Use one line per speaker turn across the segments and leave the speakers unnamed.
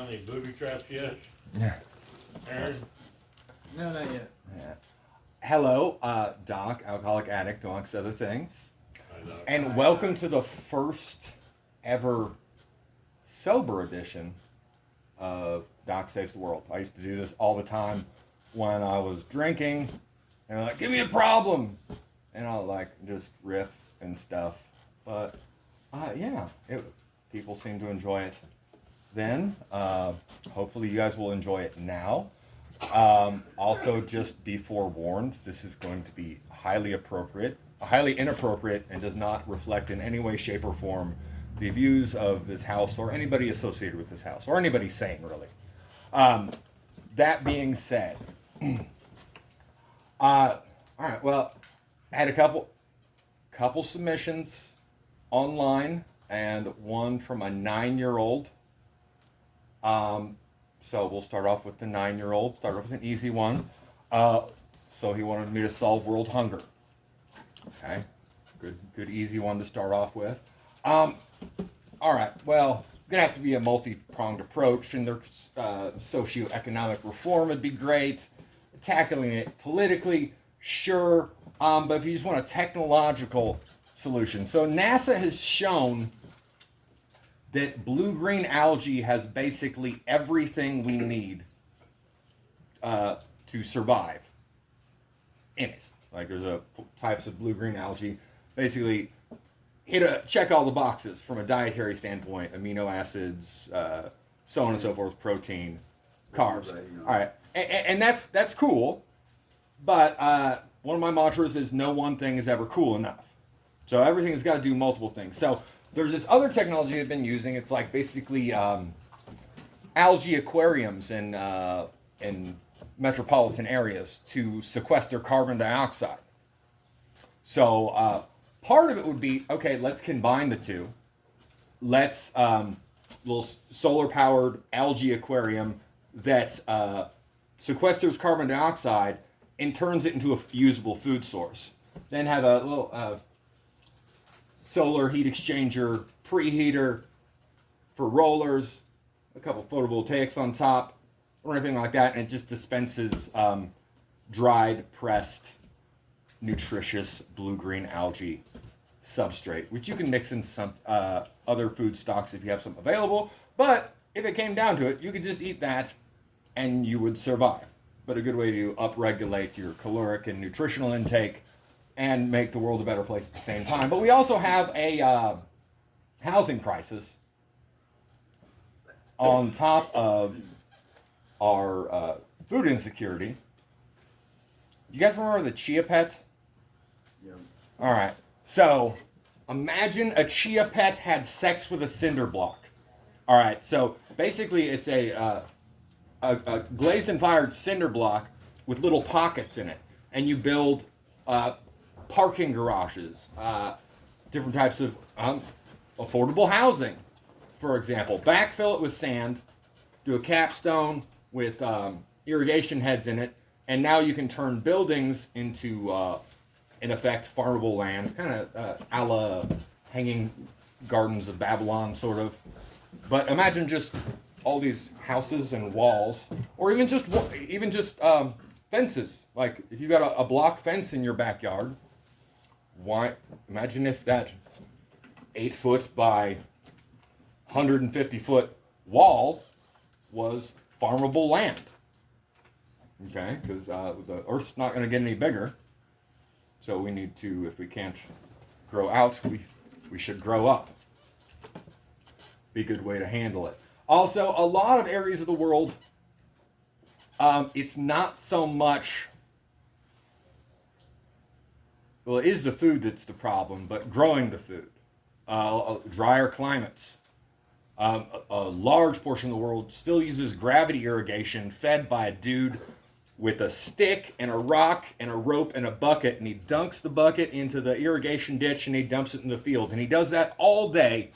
on any booby traps yet?
Yeah.
Aaron?
No, not yet.
Yeah. Hello, Doc, alcoholic addict, amongst other things.
Hi, Doc.
And welcome to the first ever sober edition of Doc Saves the World. I used to do this all the time when I was drinking, and they're like, give me a problem! And I'll like just riff and stuff. But yeah, people seem to enjoy it then. Hopefully you guys will enjoy it now. Also, just be forewarned, this is going to be highly inappropriate, and does not reflect in any way, shape, or form the views of this house or anybody associated with this house, or anybody sane, really. That being said, all right, well, I had a couple submissions online, and one from a 9-year-old. So we'll start off with the 9-year-old, start off with an easy one. So he wanted me to solve world hunger. Okay, good easy one to start off with. All right, well, gonna have to be a multi-pronged approach, and there's socioeconomic reform would be great. Tackling it politically, sure, but if you just want a technological solution. So NASA has shown that blue-green algae has basically everything we need to survive in it. Like there's types of blue-green algae, basically check all the boxes from a dietary standpoint: amino acids, so on and so forth, protein, carbs. All right, and that's cool, but one of my mantras is no one thing is ever cool enough. So everything has got to do multiple things. So there's this other technology they've been using. It's like basically algae aquariums in metropolitan areas to sequester carbon dioxide. So part of it would be, okay, let's combine the two. Let's little solar-powered algae aquarium that sequesters carbon dioxide and turns it into a usable food source. Then have a little solar heat exchanger, preheater for rollers, a couple photovoltaics on top, or anything like that, and it just dispenses dried, pressed, nutritious blue-green algae substrate, which you can mix into some other food stocks if you have some available. But if it came down to it, you could just eat that and you would survive. But a good way to upregulate your caloric and nutritional intake and make the world a better place at the same time. But we also have a housing crisis on top of our food insecurity. Do you guys remember the chia pet?
Yeah.
All right. So imagine a chia pet had sex with a cinder block. All right. So basically, it's a glazed and fired cinder block with little pockets in it, and you build parking garages, different types of affordable housing, for example. Backfill it with sand, do a capstone with irrigation heads in it, and now you can turn buildings into, in effect, farmable land, kind of a la Hanging Gardens of Babylon, sort of. But imagine just all these houses and walls, or even just fences. Like if you got a block fence in your backyard, why? Imagine if that 8-foot by 150-foot wall was farmable land. Okay, because the Earth's not going to get any bigger, so we need to, if we can't grow out, we should grow up. Be a good way to handle it. Also, a lot of areas of the world, it's not so much, well, it is the food that's the problem, but growing the food. Drier climates. A large portion of the world still uses gravity irrigation fed by a dude with a stick and a rock and a rope and a bucket, and he dunks the bucket into the irrigation ditch and he dumps it in the field. And he does that all day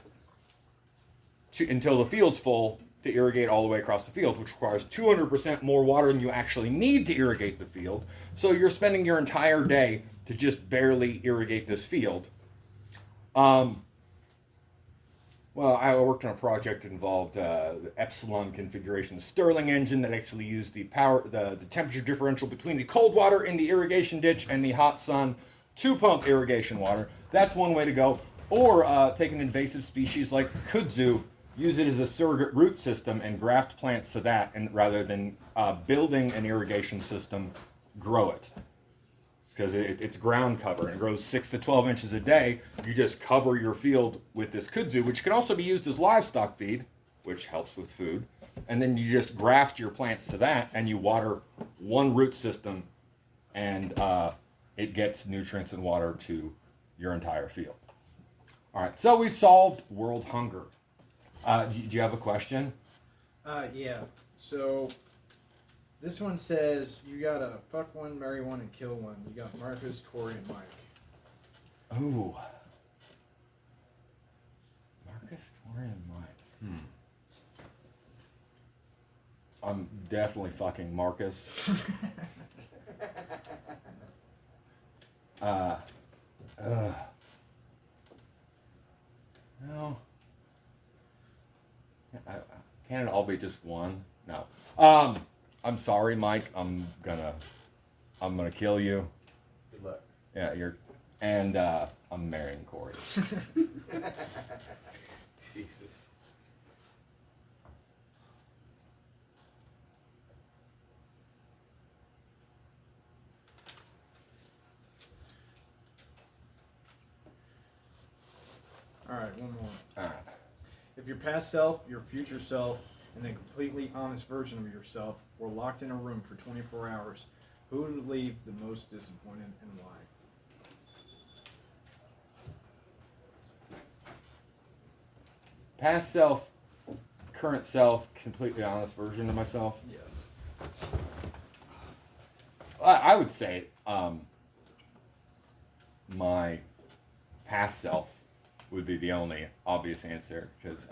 until the field's full to irrigate all the way across the field, which requires 200% more water than you actually need to irrigate the field. So you're spending your entire day to just barely irrigate this field. Well, I worked on a project that involved the Epsilon configuration Stirling engine that actually used the temperature differential between the cold water in the irrigation ditch and the hot sun to pump irrigation water. That's one way to go. Or take an invasive species like kudzu, use it as a surrogate root system and graft plants to that, and rather than building an irrigation system, grow it. Because it's ground cover and it grows 6 to 12 inches a day. You just cover your field with this kudzu, which can also be used as livestock feed, which helps with food. And then you just graft your plants to that, and you water one root system, and it gets nutrients and water to your entire field. All right, so we solved world hunger. Do you have a question?
Yeah. So this one says you gotta fuck one, marry one, and kill one. You got Marcus, Corey, and Mike.
Ooh. Marcus, Corey, and Mike. I'm definitely fucking Marcus. No. Can it all be just one? No. I'm sorry, Mike. I'm gonna kill you.
Good luck.
Yeah, I'm marrying Corey.
Jesus. All right, one more.
All right.
If your past self, your future self, and a completely honest version of yourself were locked in a room for 24 hours, who would leave the most disappointed and why?
Past self, current self, completely honest version of myself.
Yes.
I would say my past self would be the only obvious answer, because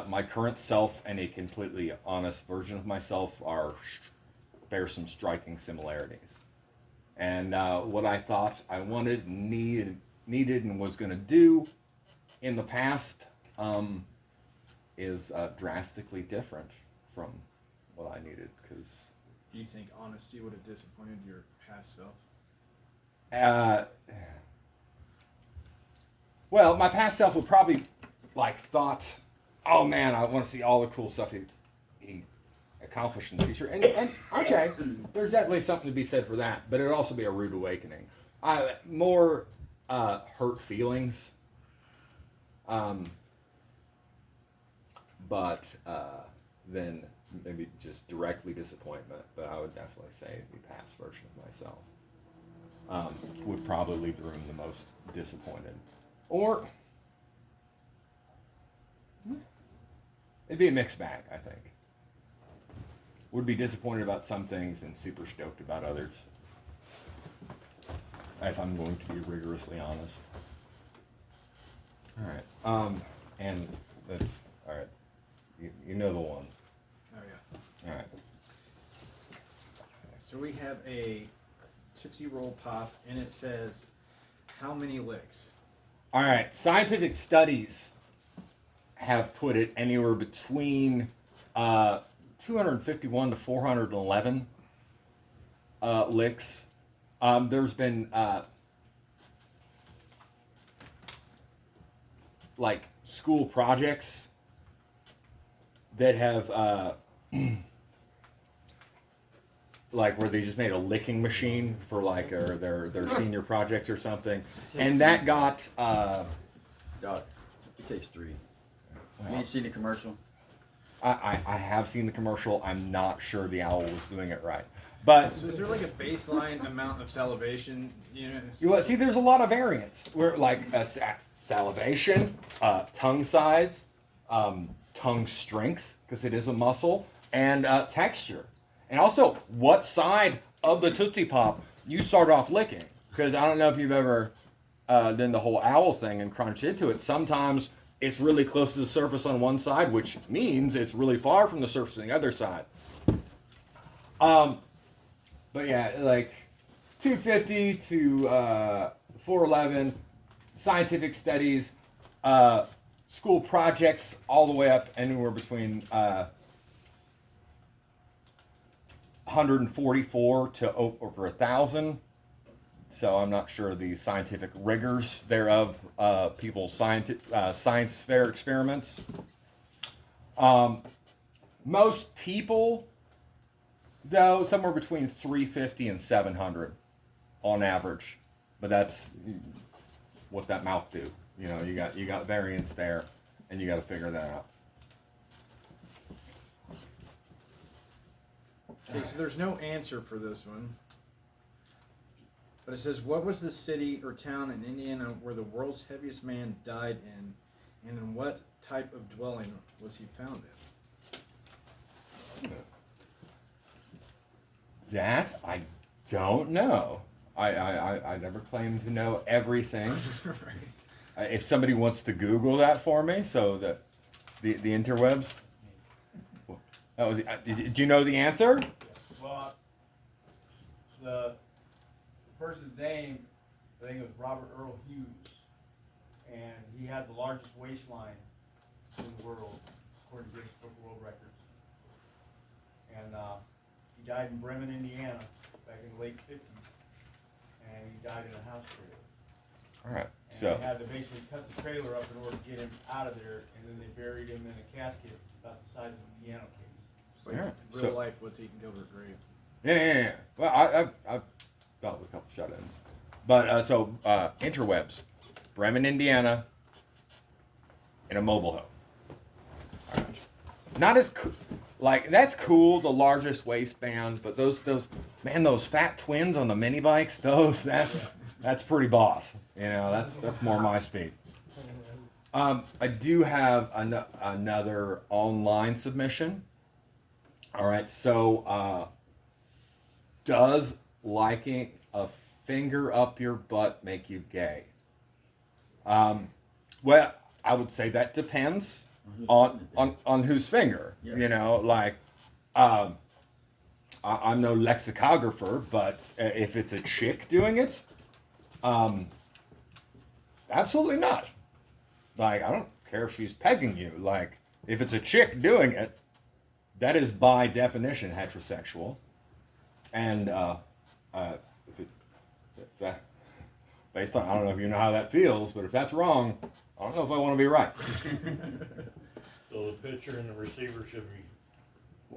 my current self and a completely honest version of myself bear some striking similarities. And what I thought I wanted, needed, and was going to do in the past is drastically different from what I needed. Because
Do you think honesty would have disappointed your past self?
Well, my past self would probably thought, oh man, I want to see all the cool stuff he accomplished in the future. And okay, there's definitely something to be said for that, but it would also be a rude awakening. More hurt feelings, but then maybe just directly disappointment. But I would definitely say the past version of myself would probably leave the room the most disappointed. Or it'd be a mixed bag, I think. Would be disappointed about some things and super stoked about others. If I'm going to be rigorously honest. All right. And that's all right. You know the one.
Oh yeah.
All right.
So we have a Tootsie Roll Pop, and it says, how many licks?
All right. Scientific studies have put it anywhere between 251 to 411 licks. There's been school projects that have where they just made a licking machine for their senior project or something, and that got
Doc, it takes 3. You ain't seen the commercial?
I have seen the commercial. I'm not sure the owl was doing it right. But
So is there like a baseline amount of salivation units?
see, there's a lot of variants. Where salivation, tongue size, tongue strength, because it is a muscle, and texture. And also, what side of the Tootsie Pop you start off licking. Because I don't know if you've ever done the whole owl thing and crunched into it. Sometimes it's really close to the surface on one side, which means it's really far from the surface on the other side. But yeah, 250 to 411 scientific studies. school projects all the way up anywhere between 144 to over 1,000. So I'm not sure the scientific rigors thereof, people's science fair experiments. Most people, though, somewhere between 350 and 700 on average. But that's what that mouth do. You know, you got variance there, and you got to figure that out.
Okay, so there's no answer for this one. But it says, what was the city or town in Indiana where the world's heaviest man died in, and in what type of dwelling was he found in?
That I don't know. I never claim to know everything.
Right.
If somebody wants to Google that for me, so that the interwebs. Oh, did you know the answer?
Well, the person's name, I think it was Robert Earl Hughes, and he had the largest waistline in the world, according to Guinness Book of World Records. And he died in Bremen, Indiana, back in the late 50s, and he died in a house trailer.
All right.
And
So
they had to basically cut the trailer up in order to get him out of there, and then they buried him in a casket about the size of a piano case.
It's like
Yeah,
real
so-
life, what's eating over a grave.
yeah. Well, I've dealt with a couple shut-ins, but interwebs, Bremen, Indiana, in a mobile home. All right. Not as like that's cool, the largest waistband, but those fat twins on the mini bikes, that's pretty boss. You know, that's more my speed. I do have another online submission. All right, so does liking a finger up your butt make you gay? Well, I would say that depends on whose finger.
Yeah.
You know, like I'm no lexicographer, but if it's a chick doing it, absolutely not. Like, I don't care if she's pegging you. Like, if it's a chick doing it, that is by definition heterosexual. And if that, based on, I don't know if you know how that feels, but if that's wrong, I don't know if I want to be right.
So the pitcher and the receiver should be a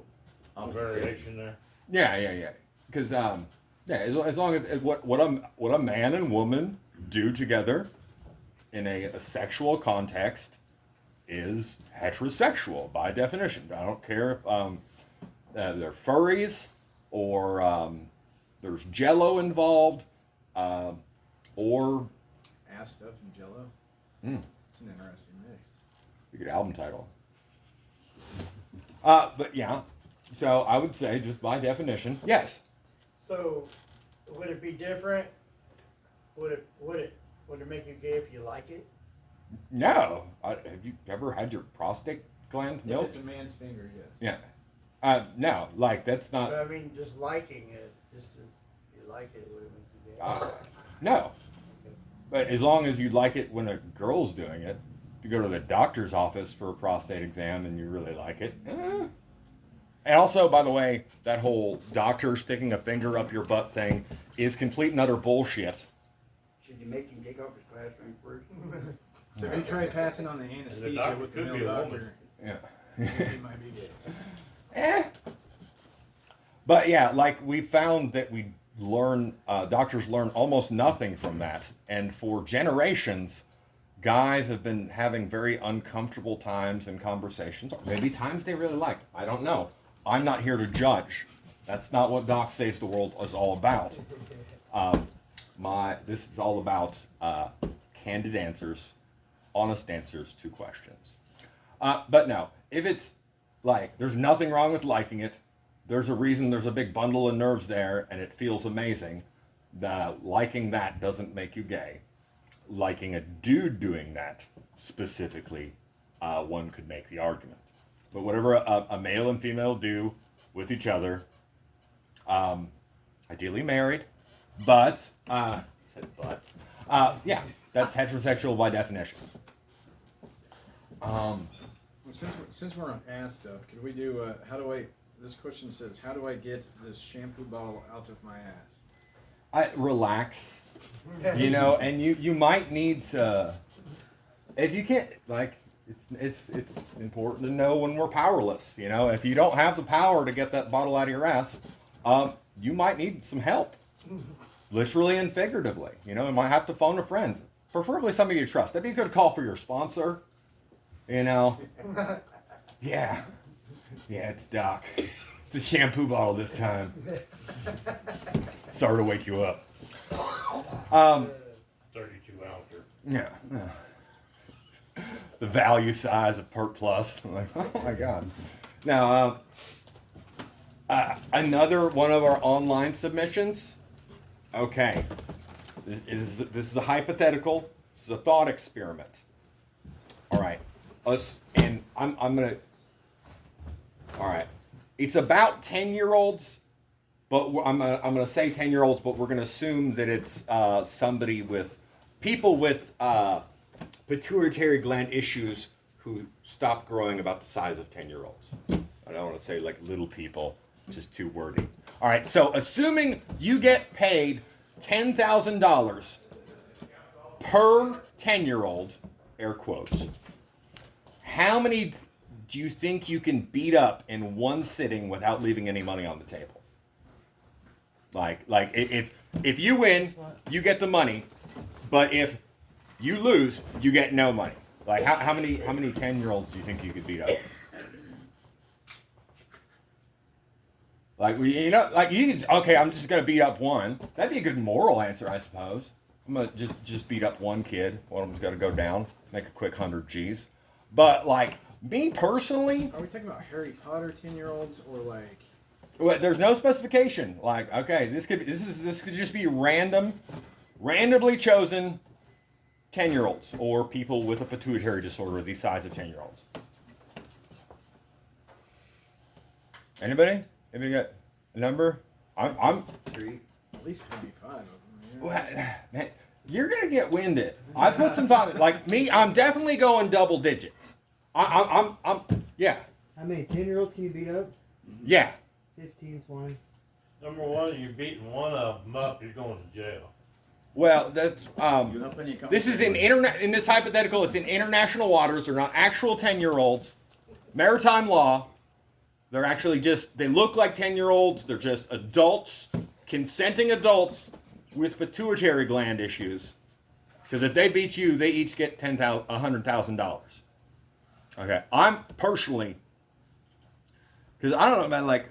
Opposite sex.
variation there.
Yeah. Because as long as what a man and woman do together in a sexual context is heterosexual by definition. I don't care if they're furries or there's Jello involved or
Ass stuff and Jello. It's an interesting mix.
a good album title. But yeah, so I would say just by definition, yes.
So, would it be different? Would it make you gay if you like it?
No. Have you ever had your prostate gland
If
milked?
it's a man's finger, yes.
Yeah. No, like that's not.
But I mean, just liking it, just if you like it, would it make you gay?
No. But as long as you like it when a girl's doing it, if you go to the doctor's office for a prostate exam and you really like it. And also, by the way, that whole doctor sticking a finger up your butt thing is complete and utter bullshit.
Should you make him take off his classroom first?
So if you try passing on the anesthesia
doctor
with the
could be
male
a woman.
doctor,
Yeah.
he might be gay.
But yeah, like we found that doctors learn almost nothing from that. And for generations, guys have been having very uncomfortable times in conversations, or maybe times they really liked. I don't know. I'm not here to judge. That's not what Doc Saves the World is all about. This is all about candid answers, honest answers to questions. But no, if it's like, there's nothing wrong with liking it. There's a reason there's a big bundle of nerves there and it feels amazing. Liking that doesn't make you gay. Liking a dude doing that specifically, one could make the argument. But whatever a male and female do with each other, ideally married, but, he said but, yeah, that's heterosexual by definition.
Well, since we're on ass stuff, could we do this question says, how do I get this shampoo bottle out of my ass?
Relax. You know, and you might need to, if you can't, like, it's important to know when we're powerless. You know, if you don't have the power to get that bottle out of your ass, you might need some help, literally and figuratively. You know, you might have to phone a friend, preferably somebody you trust. That'd be a good call for your sponsor. You know, yeah, it's Doc. It's a shampoo bottle this time. Sorry to wake you up.
32 ouncer.
Yeah. The value size of Pert Plus. I'm like, oh my God. Now, another one of our online submissions. Okay. This is a hypothetical. This is a thought experiment. All right. I'm gonna. All right. It's about 10-year-olds, but I'm gonna say 10-year-olds, but we're gonna assume that it's people with pituitary gland issues who stop growing about the size of 10-year-olds. I don't want to say like little people, it's just too wordy. All right, so assuming you get paid $10,000 per 10-year-old, air quotes, how many do you think you can beat up in one sitting without leaving any money on the table? Like if you win, you get the money, but if you lose, you get no money. Like how many 10-year-olds do you think you could beat up? Like okay, I'm just gonna beat up one. That'd be a good moral answer, I suppose. I'm gonna just beat up one kid. One of them's gonna go down, make a quick 100 G's. But like me personally,
Are we talking about Harry Potter 10-year-olds or like?
well, there's no specification. Like, okay, this could just be randomly chosen 10-year-olds or people with a pituitary disorder the size of 10-year-olds. Anybody got a number? I'm
Three. At least 25 of them. Yeah.
well, man, you're gonna get winded. I put some thought. Like me, I'm definitely going double digits. I'm yeah.
How many 10-year-olds can you beat up?
Yeah.
15, 20.
Number one, you're beating one of them up, you're going to jail.
Well, that's
You have plenty of
this is in this hypothetical. It's in international waters. They're not actual 10-year-olds. Maritime law. They're actually they look like 10-year-olds. They're just adults, consenting adults with pituitary gland issues. Because if they beat you, they each get $100,000. Okay, I'm personally, because I don't know, man, like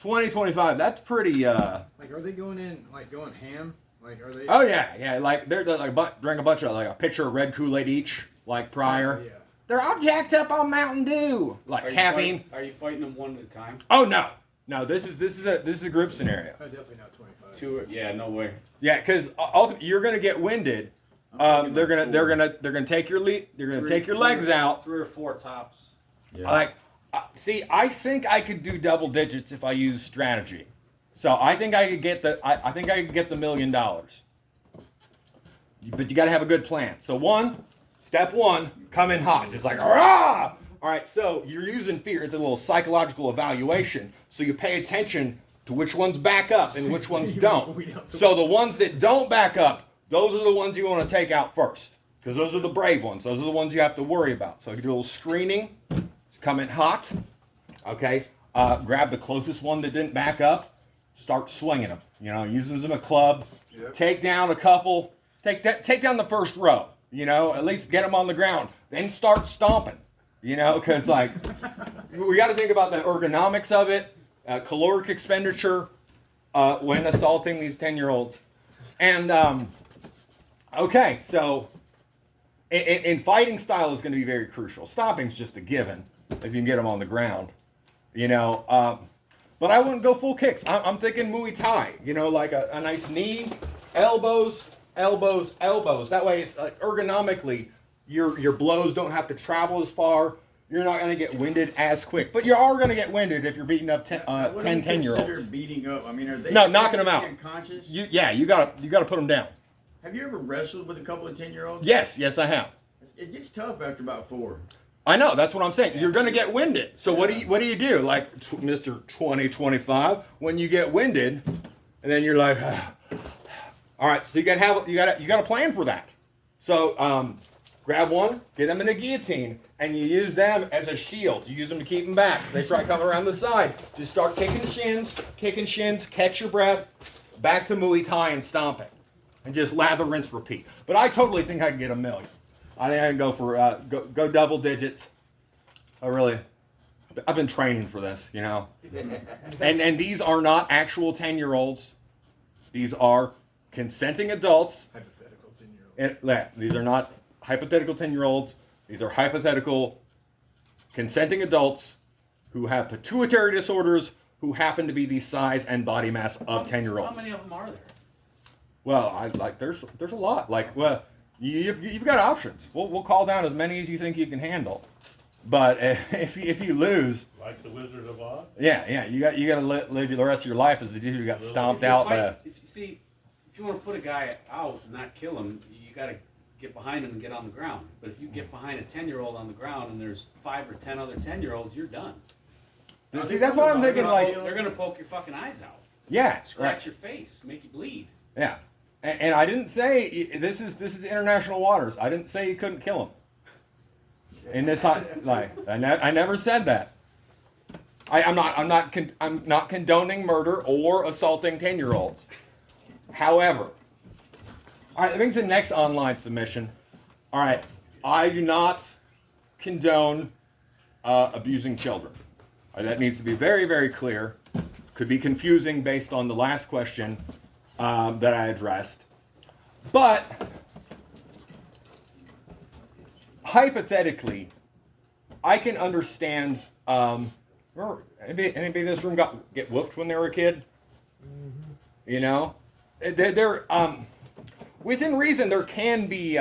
20, 25, that's pretty,
Like, are they going ham? Like, are they?
oh yeah, like they're like drink a bunch of, like a pitcher of red Kool-Aid each, like prior.
Yeah.
They're all jacked up on Mountain Dew, like caffeine.
Are you fighting them one at a time?
Oh no, this is a group scenario.
Oh, definitely not 25.
Two? Yeah, no way.
Yeah, because ultimately you're gonna get winded. They're gonna take your take your legs out.
3 or 4 tops.
Yeah.
Like, see, I think I could do double digits if I use strategy. So I think I could get the $1 million. But you got to have a good plan. So step one, come in hot. Just like, rah! All right, so you're using fear. It's a little psychological evaluation. So you pay attention to which ones back up and which ones don't. So the ones that don't back up, those are the ones you want to take out first. Because those are the brave ones. Those are the ones you have to worry about. So you do a little screening. Just come in hot. Okay. Grab the closest one that didn't back up. Start swinging them. You know, use them as a club. Yep. Take down a couple. Take down the first row. You know, at least get them on the ground. Then start stomping. You know, because like we got to think about the ergonomics of it, caloric expenditure when assaulting these 10-year-olds, and okay, so in fighting style is going to be very crucial. Stomping's just a given if you can get them on the ground, you know. But I wouldn't go full kicks. I'm thinking Muay Thai, you know, like a nice knee, elbows. That way it's like ergonomically, your blows don't have to travel as far. You're not going to get winded as quick. But you are going to get winded if you're beating up 10-year-olds.
Beating up? I mean, are they
No, knocking them out.
Unconscious?
You gotta put them down.
Have you ever wrestled with a couple of 10-year-olds?
Yes, I have.
It gets tough after about 4.
I know, that's what I'm saying. You're going to get winded. So what do you do? Like Mr. 2025, when you get winded, and then you're like, all right, so you got to plan for that. So grab one, get them in a guillotine, and you use them as a shield. You use them to keep them back. They try to come around the side. Just start kicking shins, catch your breath, back to Muay Thai and stomping. And just lather, rinse, repeat. But I totally think I can get 1 million. I think I can go for go double digits. I've been training for this, you know. And these are not actual 10-year-olds. These are consenting adults.
Hypothetical 10-year-old.
These are not hypothetical 10-year-olds. These are hypothetical consenting adults who have pituitary disorders who happen to be the size and body mass of 10-year-olds.
How many of them are there?
Well, there's a lot. You've got options. We'll call down as many as you think you can handle. But if you lose,
Like the Wizard of Oz?
yeah, you got to live the rest of your life as the dude who got stomped out by.
If you want to put a guy out and not kill him, you got to get behind him and get on the ground. But if you get behind a 10-year-old on the ground and there's 5 or 10 other 10-year-olds, you're done.
See, that's why I'm thinking
They're gonna poke your fucking eyes out,
yeah,
scratch your face, make you bleed.
yeah. And I didn't say this is international waters. I didn't say you couldn't kill him. In this I never said that. I'm not condoning murder or assaulting 10-year-olds. However, all right, that brings the next online submission. All right, I do not condone abusing children. All right, that needs to be very, very clear. Could be confusing based on the last question that I addressed. But hypothetically, I can understand. Anybody in this room get whooped when they were a kid? Mm-hmm. You know, they're within reason. There can be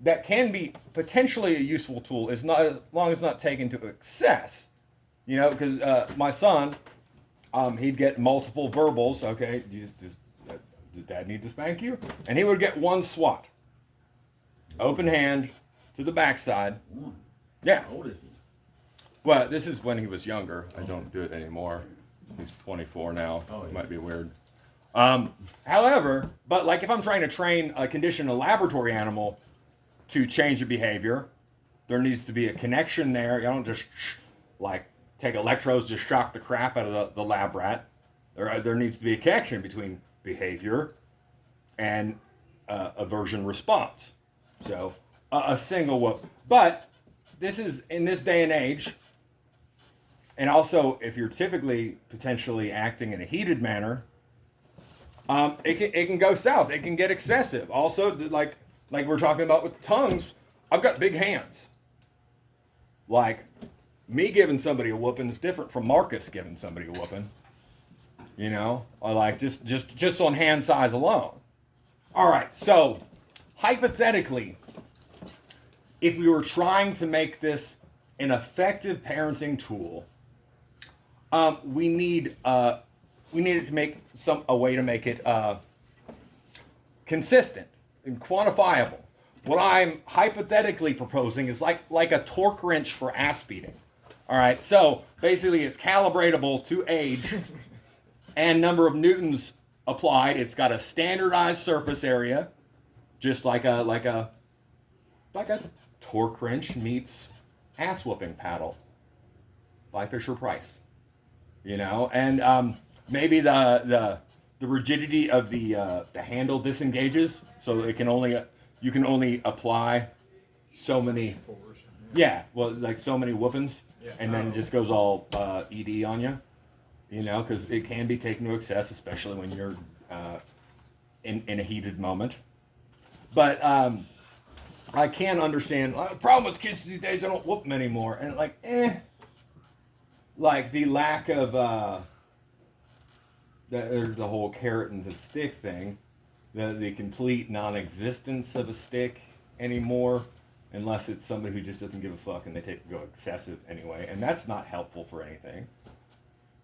that can be potentially a useful tool, as long as it's not taken to excess. You know, because my son, he'd get multiple verbals. Okay, does Dad need to spank you? And he would get one swat. Open hand to the backside. Yeah.
How old is he?
Well, this is when he was younger. I don't do it anymore. He's 24 now.
Oh, yeah.
Might be weird. However, but like if I'm trying to condition a laboratory animal to change a behavior, there needs to be a connection there. You don't just like take electrodes to shock the crap out of the lab rat. There needs to be a connection between behavior and aversion response. So a single whoop. But this is in this day and age, and also if you're typically potentially acting in a heated manner, it can go south. It can get excessive. Also, like we're talking about with tongues, I've got big hands. Like me giving somebody a whooping is different from Marcus giving somebody a whooping. You know, or like just on hand size alone. All right, so hypothetically, if we were trying to make this an effective parenting tool, we needed to make a way to make it consistent and quantifiable. What I'm hypothetically proposing is like a torque wrench for ass beating. All right, so basically it's calibratable to age and number of newtons applied. It's got a standardized surface area, just like a torque wrench meets ass whooping paddle by Fisher-Price. You know, and maybe the rigidity of the handle disengages, so you can only apply so many. Yeah, well, like so many whoopings, and then it just goes all ED on you. You know, because it can be taken to excess, especially when you're in a heated moment. But I can understand. The problem with kids these days, I don't whoop them anymore, and like the lack of the whole carrot and the stick thing, the complete non-existence of a stick anymore, unless it's somebody who just doesn't give a fuck and they go excessive anyway, and that's not helpful for anything.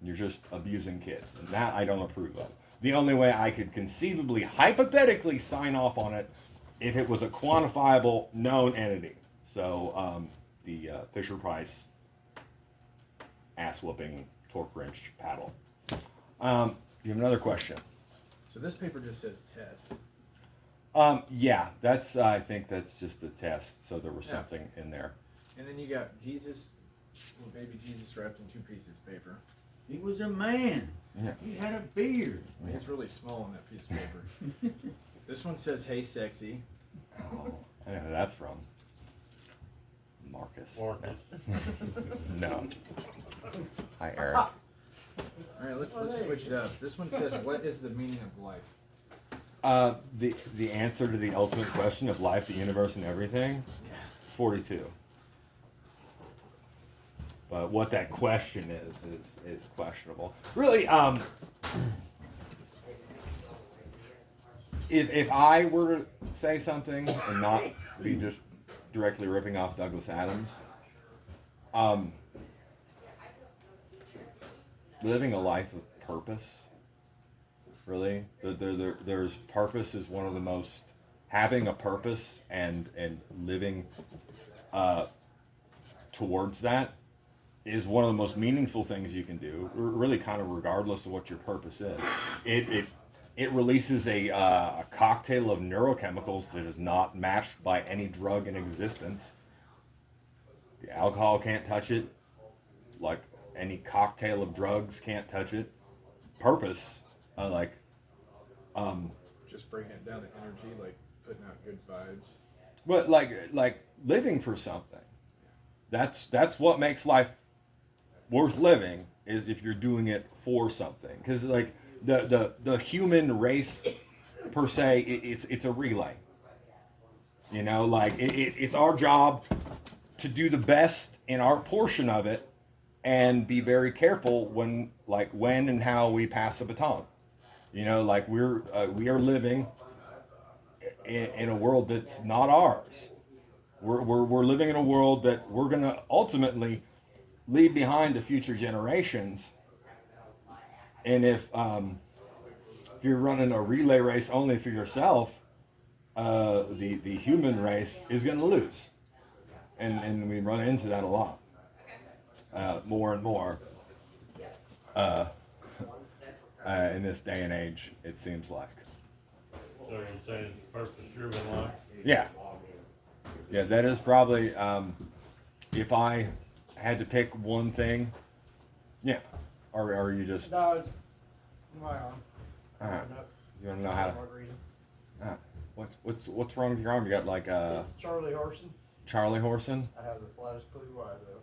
You're just abusing kids, and that I don't approve of. The only way I could conceivably, hypothetically sign off on it if it was a quantifiable known entity. So the Fisher Price ass whooping torque wrench paddle. You have another question?
So this paper just says test.
Yeah, that's I think that's just a test. So there was
Yeah.
something in there.
And then you got Jesus, well, baby Jesus wrapped in 2 pieces of paper.
He was a man.
Yeah.
He had a beard.
It's really small on that piece of paper. This one says, "Hey, sexy."
Oh, I know who that's from. Marcus.
Marcus.
No. Hi, Eric.
All right, let's switch it up. This one says, "What is the meaning of life?"
The answer to the ultimate question of life, the universe, and everything.
Yeah.
42. But what that question is questionable. Really, if I were to say something and not be just directly ripping off Douglas Adams, living a life of purpose. Really, there's purpose is one of the most, having a purpose and living towards that is one of the most meaningful things you can do. Really, kind of regardless of what your purpose is, it releases a cocktail of neurochemicals that is not matched by any drug in existence. The alcohol can't touch it, like any cocktail of drugs can't touch it. Purpose.
Just bringing it down to energy, like putting out good vibes.
But like living for something. That's what makes life worth living, is if you're doing it for something. Because like the human race per se, it's a relay. You know, like it's our job to do the best in our portion of it, and be very careful when and how we pass the baton. You know, like we are living in a world that's not ours. We're living in a world that we're gonna ultimately leave behind to future generations. And if you're running a relay race only for yourself, the human race is gonna lose, and we run into that a lot, more and more. In this day and age, it seems like.
So you're saying it's purpose-driven life?
Yeah. Yeah, that is probably, if I had to pick one thing, yeah. Or are you just,
No, it's my arm.
you want to know how to, what's wrong with your arm? You got like
It's Charlie Horson.
Charlie Horson?
I have the slightest clue why though.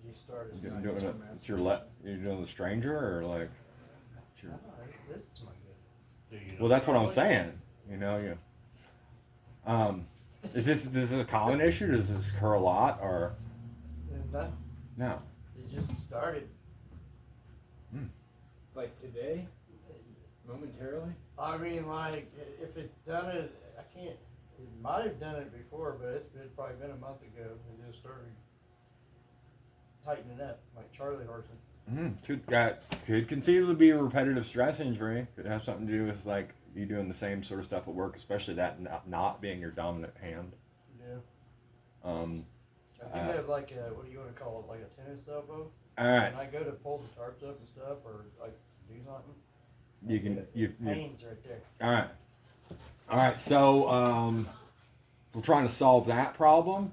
He started.
Yeah,
You're
he's
doing
from
it, it's your you're doing the stranger, or like, it's your,
This is my good.
Do you know?
well, that's what I'm saying, you know, is this a common issue? Does this occur a lot, or?
And that,
No.
he just started.
Like today, momentarily.
I mean, like, if it's done it, I can't. It might have done it before, but it's probably been a month ago. It just started tightening up, like Charlie Horson.
Could conceivably be a repetitive stress injury. Could have something to do with like you doing the same sort of stuff at work, especially that not being your dominant hand.
Yeah. I do have like a, what do you want to call it, like a tennis elbow.
All right,
When I go to pull the tarps up and stuff, or like do something,
you can
pain's right there.
all right. So we're trying to solve that problem.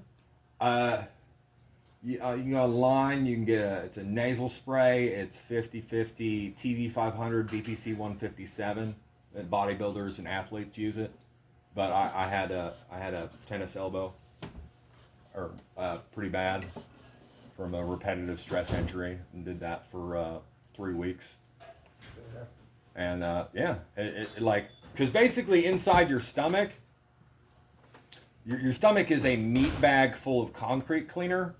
You can go online. You can get it's a nasal spray. It's 50/50 TV 500 BPC 157. And bodybuilders and athletes use it. But I had a tennis elbow, or pretty bad, from a repetitive stress injury, and did that for 3 weeks. And yeah, it like, because basically inside your stomach, your stomach is a meat bag full of concrete cleaner.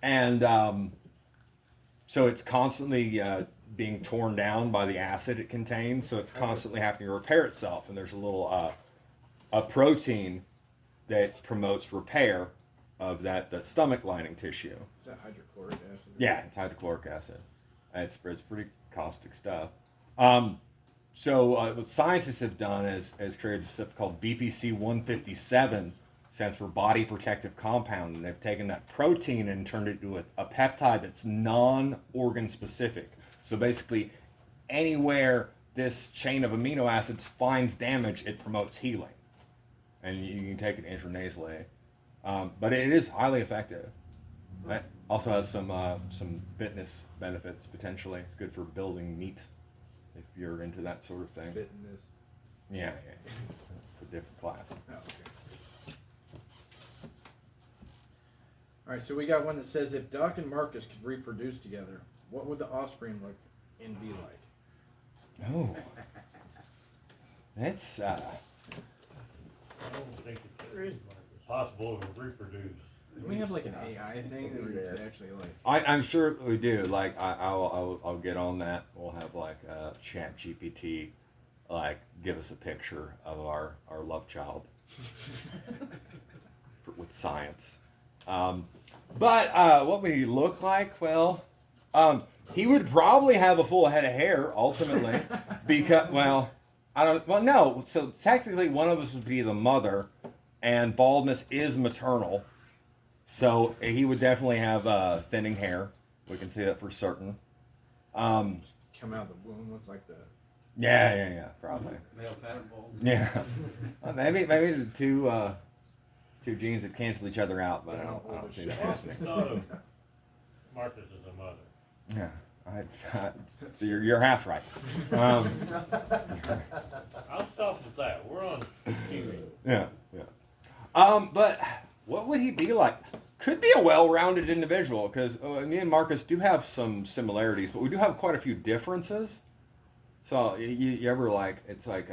And so it's constantly being torn down by the acid it contains. So it's constantly having to repair itself. And there's a little a protein that promotes repair of that stomach lining tissue.
Is that hydrochloric acid?
Yeah, it's hydrochloric acid. It's pretty caustic stuff. what scientists have done is created stuff called BPC 157, stands for body protective compound, and they've taken that protein and turned it into a peptide that's non-organ specific. So basically, anywhere this chain of amino acids finds damage, it promotes healing, and you can take it intranasally. But it is highly effective. It also has some fitness benefits potentially. It's good for building meat if you're into that sort of thing.
Fitness.
Yeah. It's a different class.
Oh, okay. All right, so we got one that says if Doc and Marcus could reproduce together, what would the offspring look and be like?
Oh, that's
I don't think it's possible to reproduce.
Do we have like an AI thing that we could actually like?
I'm sure we do. Like I'll get on that. We'll have like Chat GPT, like give us a picture of our love child with science. But what would he look like? Well, he would probably have a full head of hair ultimately, because no. So technically, one of us would be the mother, and baldness is maternal. So he would definitely have thinning hair. We can see that for certain.
Come out of the womb looks like the.
Yeah, probably.
Male pattern bald.
Yeah, well, maybe the two genes that cancel each other out, but I don't see that happening.
Thought of Marcus as a mother.
Yeah, so you're half right.
I'll stop with that. We're on TV.
Yeah. But what would he be like? Could be a well-rounded individual, because me and Marcus do have some similarities, but we do have quite a few differences. So you ever it's like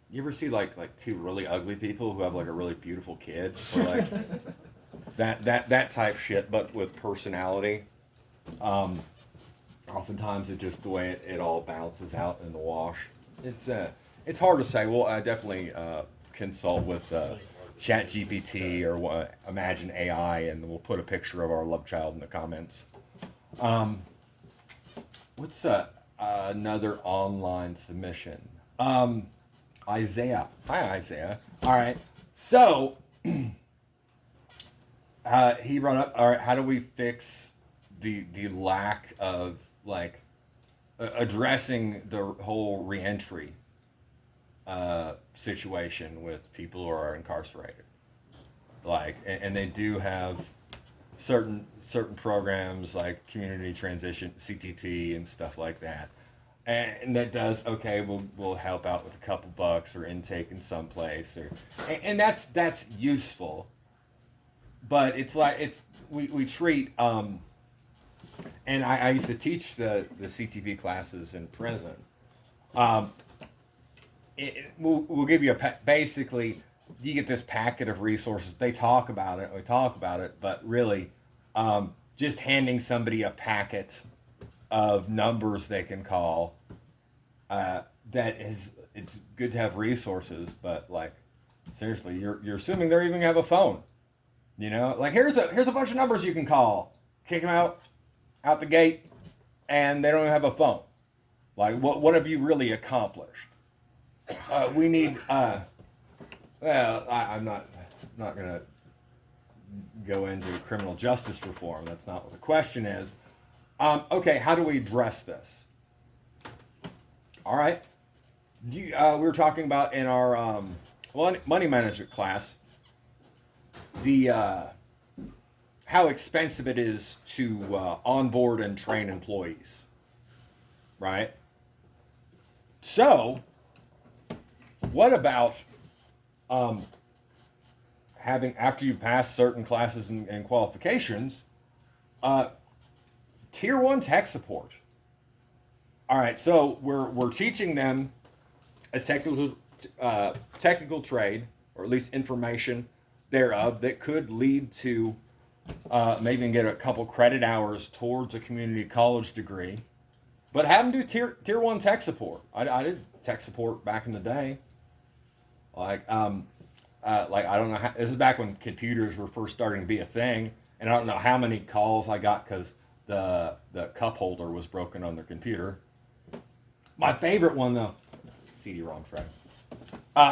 you ever see like two really ugly people who have like a really beautiful kid, or like that type shit, but with personality. Oftentimes it's just the way it all bounces out in the wash. It's hard to say. Well, I definitely consult with Chat GPT or Imagine AI, and we'll put a picture of our love child in the comments. What's another online submission? Isaiah. Hi, Isaiah. All right. So he brought up. All right. How do we fix the lack of addressing the whole reentry situation with people who are incarcerated? And they do have certain programs like community transition, CTP, and stuff like that. And that does we'll help out with a couple bucks or intake in some place, and that's useful. But we treat and I used to teach the CTP classes in prison. We'll give you basically you get this packet of resources. They talk about it, but really just handing somebody a packet of numbers they can call. It's good to have resources, but seriously, you're assuming they're even gonna have a phone. Here's a bunch of numbers you can call. Kick them out the gate, and they don't even have a phone. What have you really accomplished? We need. I'm not gonna go into criminal justice reform. That's not what the question is. Okay, how do we address this? All right. We were talking about in our money management class how expensive it is to onboard and train employees, right? So, what about having, after you pass certain classes and qualifications, tier 1 tech support? All right, so we're teaching them a technical trade, or at least information thereof, that could lead to maybe even get a couple credit hours towards a community college degree. But have them do tier 1 tech support. I did tech support back in the day. I don't know how, this is back when computers were first starting to be a thing, and I don't know how many calls I got because the cup holder was broken on their computer. My favorite one though, CD-ROM track.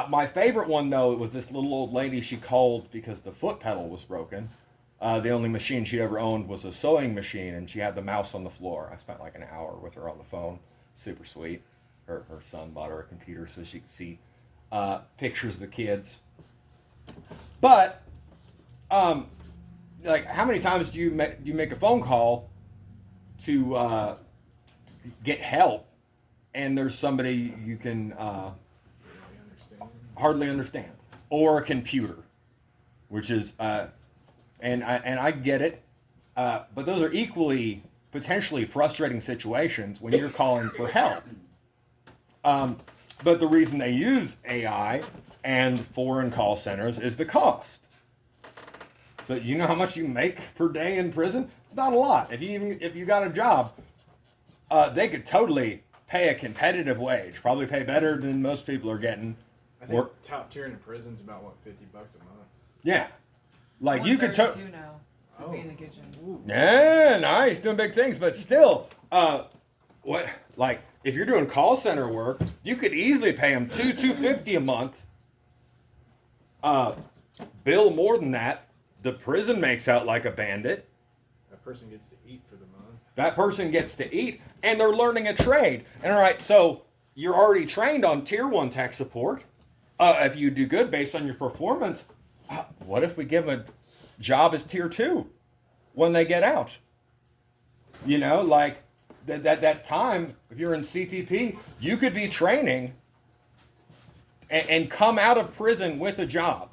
My favorite one though, it was this little old lady. She called because the foot pedal was broken. The only machine she ever owned was a sewing machine, and she had the mouse on the floor. I spent like an hour with her on the phone. Super sweet. Her son bought her a computer so she could see pictures of the kids. But like, how many times do you make a phone call to get help, and there's somebody you can hardly understand, or a computer, which is and I get it, but those are equally potentially frustrating situations when you're calling for help. But the reason they use AI and foreign call centers is the cost. So you know how much you make per day in prison? It's not a lot. If you got a job, they could totally pay a competitive wage. Probably pay better than most people are getting.
I think top tier in the prison's about what, $50 a month.
Yeah, like you could.
now to be in the kitchen.
Yeah, nice, doing big things, but still, what? Like if you're doing call center work, you could easily pay them $250 a month. Bill more than that. The prison makes out like a bandit.
That person gets to eat for the month.
That person gets to eat, and they're learning a trade. And all right, so you're already trained on tier 1 tech support. If you do good based on your performance, what if we give them a job as tier 2 when they get out? You know, like that time, if you're in CTP, you could be training and come out of prison with a job.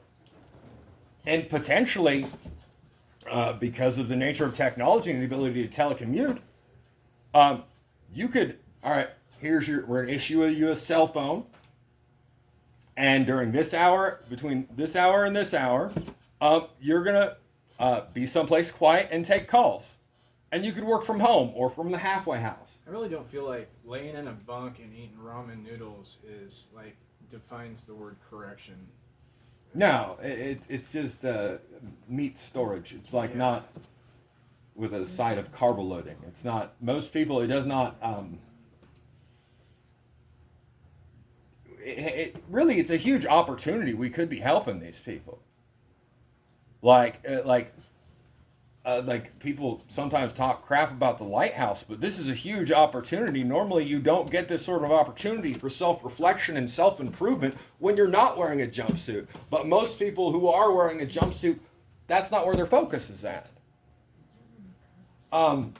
And potentially, because of the nature of technology and the ability to telecommute, you could, all right, we're going to issue you a cell phone. And during this hour, between this hour and this hour, you're going to be someplace quiet and take calls. And you could work from home or from the halfway house.
I really don't feel like laying in a bunk and eating ramen noodles is like defines the word correction.
No, it's just meat storage. It's like not with a side of carbo loading. It's not, most people, it does not, really, it's a huge opportunity. We could be helping these people. Like people sometimes talk crap about the lighthouse, but this is a huge opportunity. Normally you don't get this sort of opportunity for self-reflection and self-improvement when you're not wearing a jumpsuit. But most people who are wearing a jumpsuit, that's not where their focus is at. And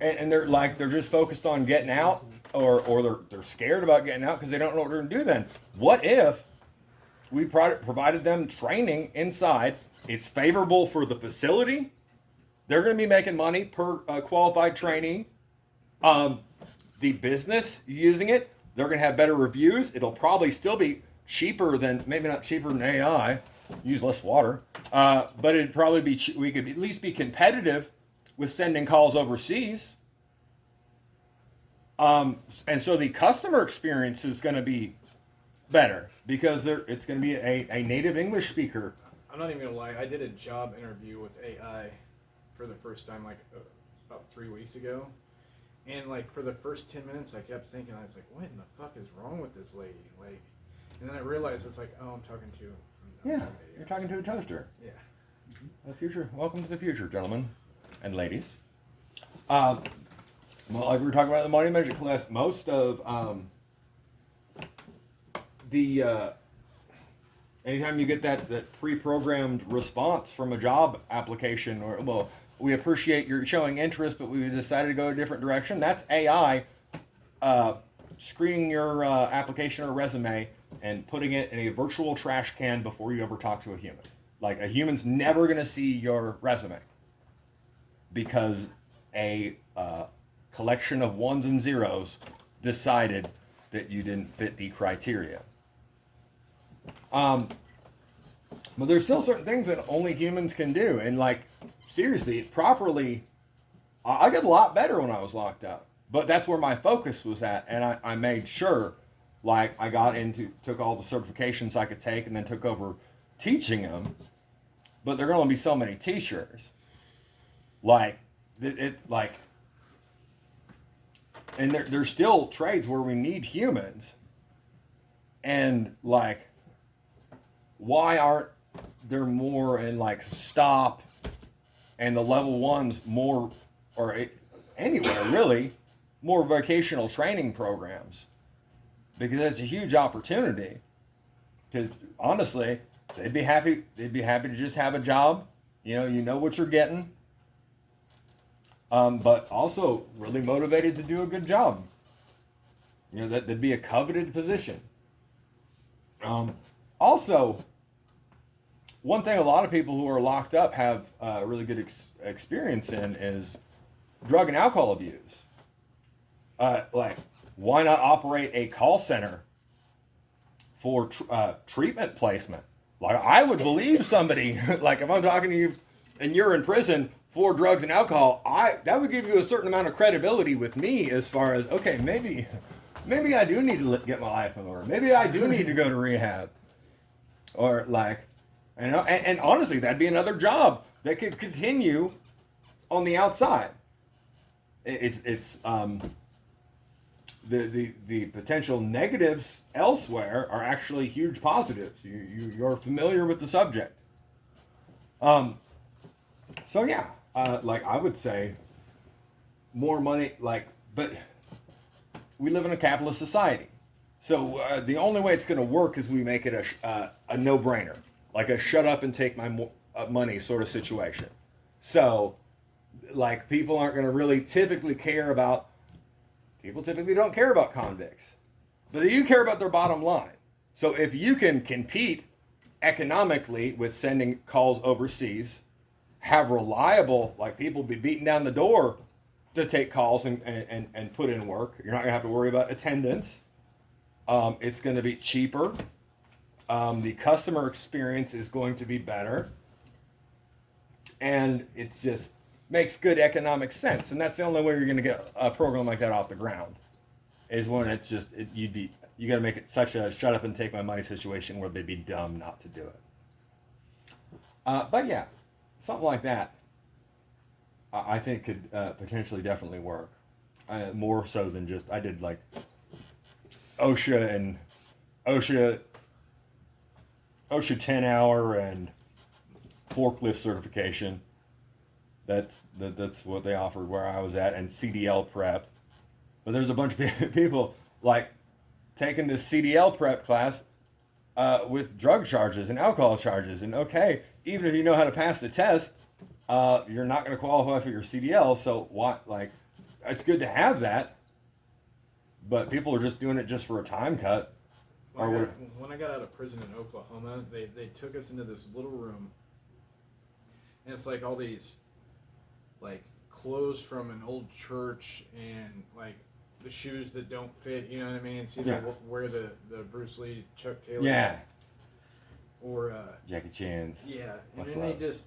they're just focused on getting out, or they're scared about getting out because they don't know what they're going to do then. What if we provided them training inside? It's favorable for the facility. They're going to be making money per qualified trainee. The business using it, they're going to have better reviews. It'll probably still be cheaper than, maybe not cheaper than AI, use less water, but it'd probably be, we could at least be competitive with sending calls overseas. And so the customer experience is going to be better because it's going to be a native English speaker.
I'm not even gonna lie. I did a job interview with AI for the first time, like about 3 weeks ago, and like for the first 10 minutes, I kept thinking, I was like, "What in the fuck is wrong with this lady?" Like, and then I realized it's like, "Oh, I'm talking to."
You're talking to a toaster.
Yeah.
The future. Welcome to the future, gentlemen and ladies. Well, like we were talking about in the money management class, most of anytime you get that pre-programmed response from a job application, or, well, we appreciate your showing interest, but we decided to go a different direction, that's AI screening your application or resume and putting it in a virtual trash can before you ever talk to a human. Like, a human's never going to see your resume because a collection of ones and zeros decided that you didn't fit the criteria. But there's still certain things that only humans can do, and like, seriously, properly, I got a lot better when I was locked up, but that's where my focus was at, and I made sure, like, I took all the certifications I could take, and then took over teaching them, but there are going to be so many teachers, like, and there's still trades where we need humans. And like, why aren't there more in like stop and the level ones more, or anywhere really, more vocational training programs? Because that's a huge opportunity. Because honestly, they'd be happy to just have a job. You know what you're getting. But also really motivated to do a good job. That'd be a coveted position. Also, one thing a lot of people who are locked up have really good experience in is drug and alcohol abuse. Like, why not operate a call center for treatment placement? Like, I would believe somebody, like if I'm talking to you and you're in prison for drugs and alcohol, that would give you a certain amount of credibility with me as far as, okay, maybe I do need to get my life in order. Maybe I do need to go to rehab. Or like, and honestly, that'd be another job that could continue on the outside. It's the potential negatives elsewhere are actually huge positives. You're familiar with the subject. So yeah, like I would say more money, but we live in a capitalist society. So the only way it's going to work is we make it a no-brainer, like a shut up and take my money sort of situation. So like people aren't going to really typically care about, people typically don't care about convicts, but they do care about their bottom line. So if you can compete economically with sending calls overseas, have reliable, like people be beating down the door to take calls and put in work. You're not going to have to worry about attendance. It's going to be cheaper. The customer experience is going to be better. And it just makes good economic sense. And that's the only way you're going to get a program like that off the ground, is when it's just, you got to make it such a shut up and take my money situation where they'd be dumb not to do it. But yeah, something like that, I think could potentially definitely work. More so than just, I did like OSHA 10 hour and forklift certification. That's what they offered where I was at, and CDL prep. But there's a bunch of people like taking this CDL prep class with drug charges and alcohol charges. And okay, even if you know how to pass the test, you're not going to qualify for your CDL. So what? Like, it's good to have that, but people are just doing it just for a time cut.
When I got out of prison in Oklahoma, they took us into this little room, and it's like all these like clothes from an old church and like the shoes that don't fit, you know what I mean? See, yeah. Wear the Bruce Lee Chuck Taylor.
Yeah.
Or
Jackie Chan's.
Yeah, and then they just,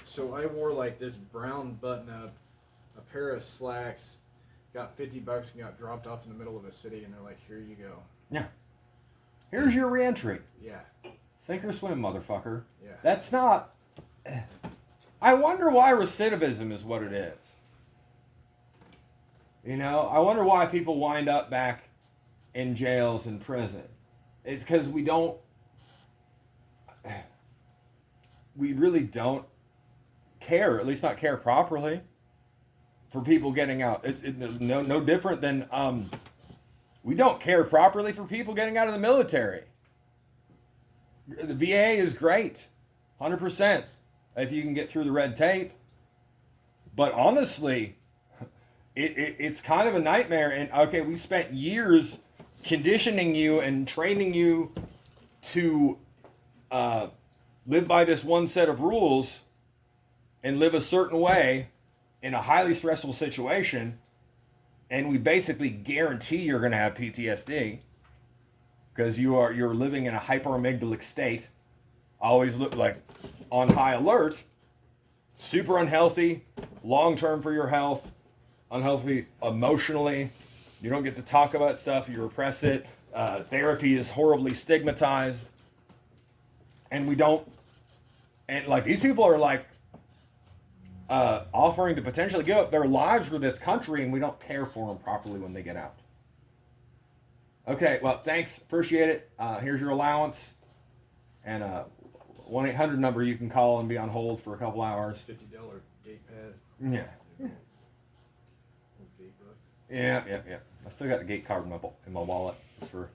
so I wore like this brown button up, a pair of slacks, got $50 and got dropped off in the middle of a city, and they're like, here you go.
Yeah. Here's your reentry.
Yeah.
Sink or swim, motherfucker.
Yeah.
That's not. I wonder why recidivism is what it is. You know, I wonder why people wind up back in jails and prison. It's because we really don't care, at least not care properly, for people getting out. It's no different than we don't care properly for people getting out of the military. The VA is great, 100%, if you can get through the red tape. But honestly, it's kind of a nightmare. And okay, we spent years conditioning you and training you to live by this one set of rules and live a certain way in a highly stressful situation, and we basically guarantee you're going to have PTSD because you're living in a hyperamygdalic state, always look like on high alert, super unhealthy, long-term for your health, unhealthy emotionally. You don't get to talk about stuff, you repress it. Therapy is horribly stigmatized. And we don't, and like these people are like offering to potentially give up their lives for this country, and we don't care for them properly when they get out. Okay, well, thanks. Appreciate it. Here's your allowance. And 1-800 number you can call and be on hold for a couple hours.
$50 gate pass.
Yeah.
Little gate bucks.
Yeah. I still got the gate card in my wallet. Just for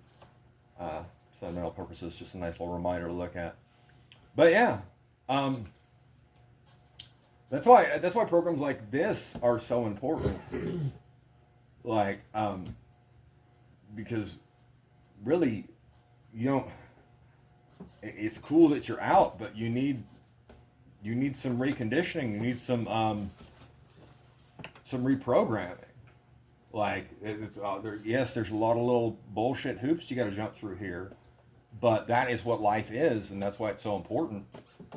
sentimental purposes. Just a nice little reminder to look at. But yeah. That's why programs like this are so important. Like, because really, you don't. It's cool that you're out, but you need some reconditioning. You need some reprogramming. Like it's yes, there's a lot of little bullshit hoops you got to jump through here, but that is what life is, and that's why it's so important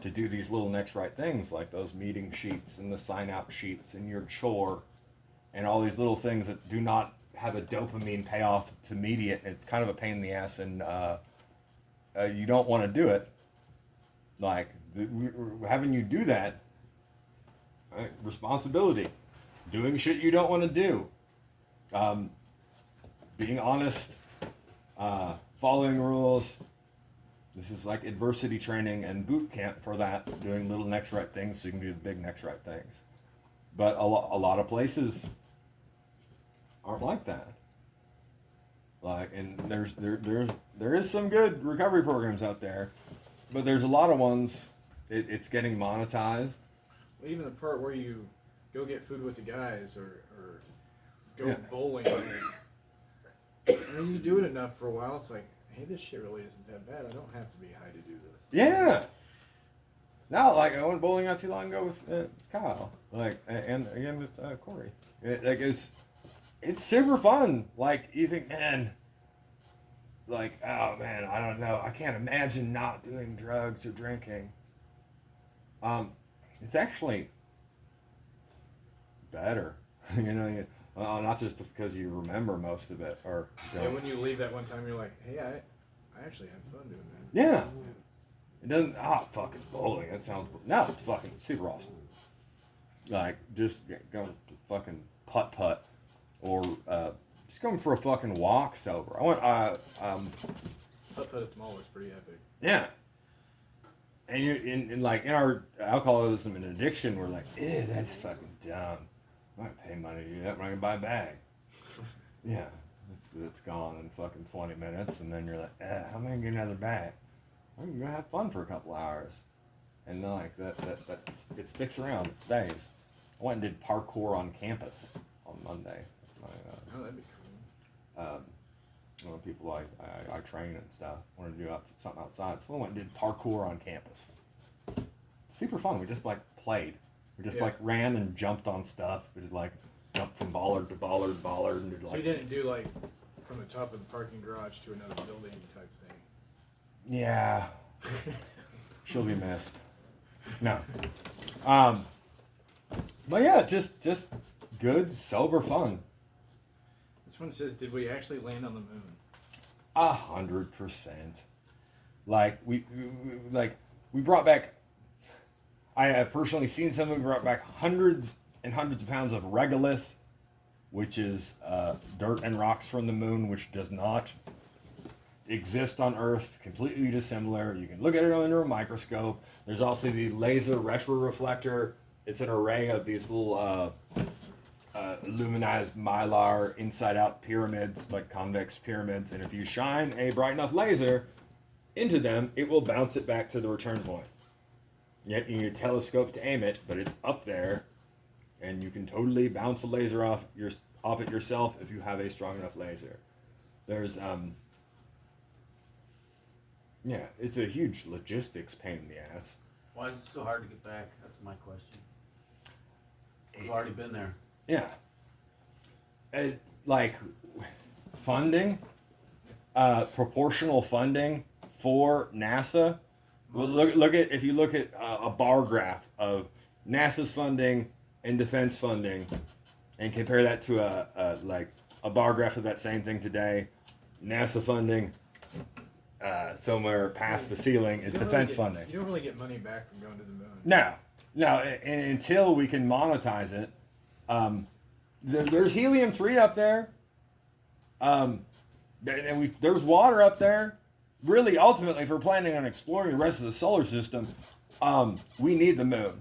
to do these little next right things, like those meeting sheets and the sign out sheets and your chore, and all these little things that do not have a dopamine payoff. It's immediate. It's kind of a pain in the ass, and you don't want to do it. Like having you do that, right? Responsibility, doing shit you don't want to do, being honest, following rules. This is like adversity training and boot camp for that, doing little next right things so you can do the big next right things. But a lot of places aren't like that. Like, and there is some good recovery programs out there, but there's a lot of ones. It's getting monetized.
Well, even the part where you go get food with the guys or go bowling. And you do it enough for a while, it's like, hey, this shit really isn't that bad. I don't have to be high to do this.
Yeah. No, like I went bowling not too long ago with Kyle, like, and again with Corey. It's super fun. Like you think, man, like, oh man, I don't know. I can't imagine not doing drugs or drinking. It's actually better, you know. Not just because you remember most of it, or
yeah. When you leave that one time, you're like, hey, I actually had fun doing that.
Yeah. It doesn't. Fucking bowling. That sounds. No, it's fucking super awesome. Like just going to fucking putt, or just going for a fucking walk sober. I went.
Putt at the mall is pretty epic.
Yeah. And you're in like in our alcoholism and addiction, we're like, that's fucking dumb. I'm not gonna pay money to do that. I'm not gonna buy a bag. Yeah, it's gone in fucking 20 minutes, and then you're like, how am I gonna get another bag? I'm gonna have fun for a couple hours, and then like that it sticks around. It stays. I went and did parkour on campus on Monday.
Oh, that'd be cool.
People I train and stuff wanted to do something outside, so I went and did parkour on campus. Super fun. We just like played. We just like ran and jumped on stuff. We did like jump from bollard to bollard, and did like.
So you didn't do like from the top of the parking garage to another building type thing.
Yeah. She'll be missed. No. But yeah, just good, sober fun.
This one says, did we actually land on the moon?
100%. Like we brought back. I have personally seen someone brought back hundreds and hundreds of pounds of regolith, which is dirt and rocks from the moon, which does not exist on Earth. Completely dissimilar. You can look at it under a microscope. There's also the laser retroreflector. It's an array of these little luminized mylar inside-out pyramids, like convex pyramids. And if you shine a bright enough laser into them, it will bounce it back to the return point. Yet you need a telescope to aim it, but it's up there, and you can totally bounce a laser off it yourself if you have a strong enough laser. There's it's a huge logistics pain in the ass.
Why is it so hard to get back? That's my question. We've already been there.
Yeah. Like funding, proportional funding for NASA. Well, look at if you look at a bar graph of NASA's funding and defense funding, and compare that to a bar graph of that same thing today. NASA funding somewhere past the ceiling is defense funding.
You don't really get money back from going to the moon.
No, and until we can monetize it, there's helium-3 up there. And there's water up there. Really, ultimately, if we're planning on exploring the rest of the solar system, we need the moon.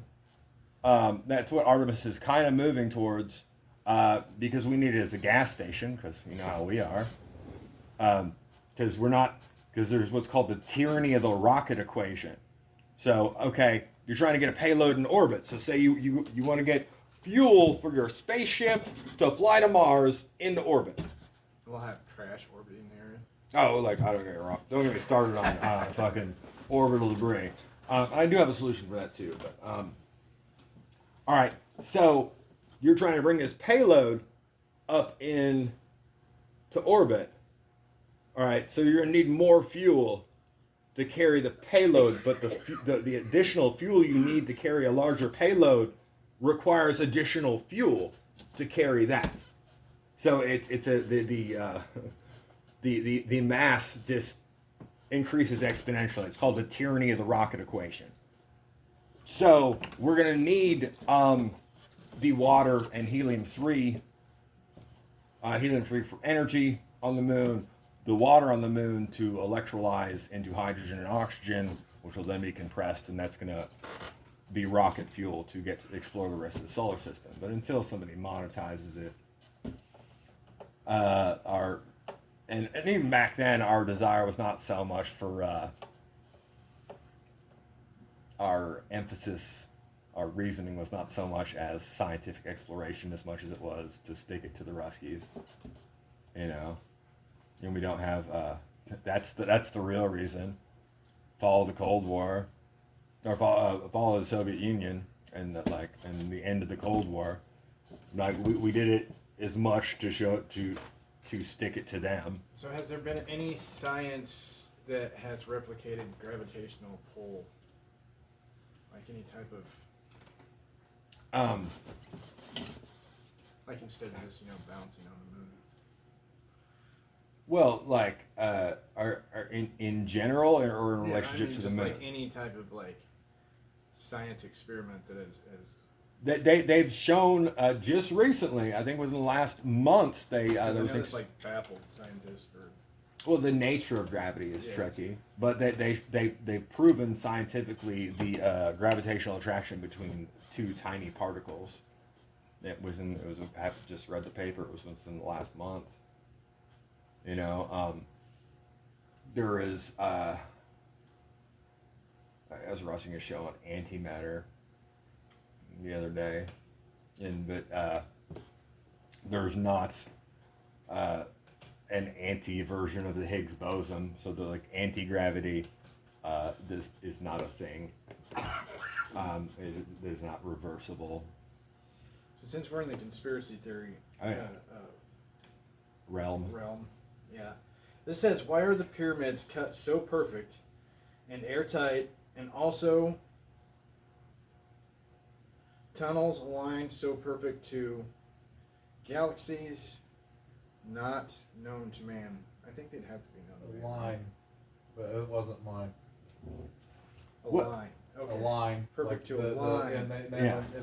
That's what Artemis is kind of moving towards, because we need it as a gas station, because you know how we are. Because there's what's called the tyranny of the rocket equation. So, okay, you're trying to get a payload in orbit. So say you want to get fuel for your spaceship to fly to Mars into orbit.
We'll have trash orbiting there.
Oh, like, I don't get me wrong. Don't get me started on fucking orbital debris. I do have a solution for that too. But all right, so you're trying to bring this payload up in to orbit. All right, so you're gonna need more fuel to carry the payload, but the additional fuel you need to carry a larger payload requires additional fuel to carry that. So the mass just increases exponentially. It's called the tyranny of the rocket equation. So we're gonna need the water and helium-3 for energy on the moon, the water on the moon to electrolyze into hydrogen and oxygen, which will then be compressed, and that's gonna be rocket fuel to get to explore the rest of the solar system. But until somebody monetizes it, and even back then, our desire was not so much for our emphasis, our reasoning was not so much as scientific exploration as much as it was to stick it to the Ruskies, you know. And we don't have that's the real reason. Follow the Cold War, or follow the Soviet Union, and the end of the Cold War. Like we did it as much to show to stick it to them.
So has there been any science that has replicated gravitational pull? Like any type of like instead of just, bouncing on the moon.
Well, like are in general or in relationship to the moon?
Like any type of science experiment that has
They've shown just recently, I think within the last month,
it's baffled scientists for.
Well, the nature of gravity is tricky, but they've proven scientifically the gravitational attraction between two tiny particles. I just read the paper. It was within the last month. There is. I was watching a show on antimatter the other day, but there's not an anti-version of the Higgs boson, so the anti-gravity this is not a thing. It is not reversible.
So since we're in the conspiracy theory
realm,
yeah, this says, why are the pyramids cut so perfect and airtight, and also tunnels aligned so perfect to galaxies not known to man? I think they'd have to be known to man.
Line, but it wasn't mine.
A
What?
line. Okay.
A line,
Perfect
like
to a line.
and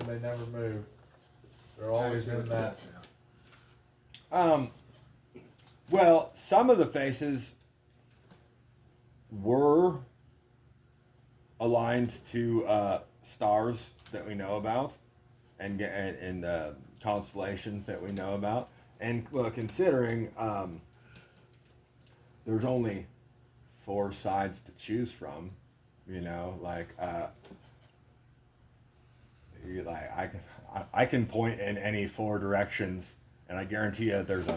they never move. They're always in that.
Well, some of the faces were aligned to stars that we know about, and constellations that we know about, and considering there's only 4 sides to choose from, I can point in any 4 directions, and I guarantee you there's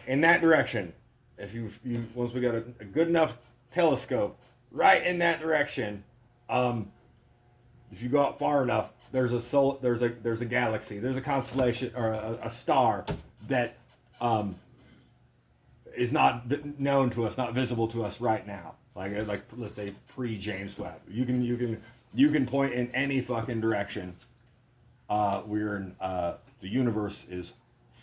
in that direction. If you once we got a good enough telescope right in that direction, if you go out far enough, there's a galaxy, there's a constellation or a star that is not known to us, not visible to us right now. Like let's say pre-James Webb. You can point in any fucking direction. The universe is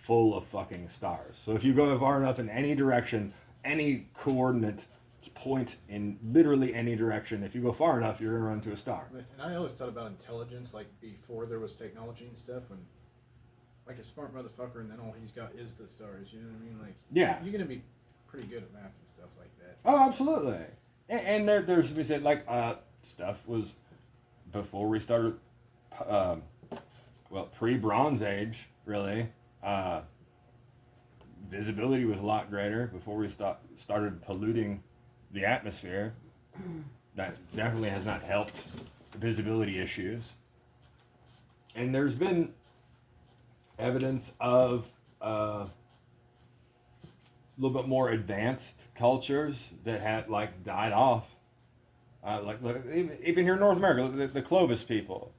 full of fucking stars. So if you go far enough in any direction, any coordinate, point in literally any direction. If you go far enough, you're gonna run into a star.
And I always thought about intelligence, like before there was technology and stuff, when like a smart motherfucker, and then all he's got is the stars. You know what I mean? Like,
Yeah.
you're gonna be pretty good at math and stuff like that.
Oh, absolutely. And there's we said like stuff was before we started, pre-Bronze Age, really. Visibility was a lot greater before we started polluting the atmosphere. That definitely has not helped visibility issues. And there's been evidence of a little bit more advanced cultures that had like died off. Even here in North America, the Clovis people.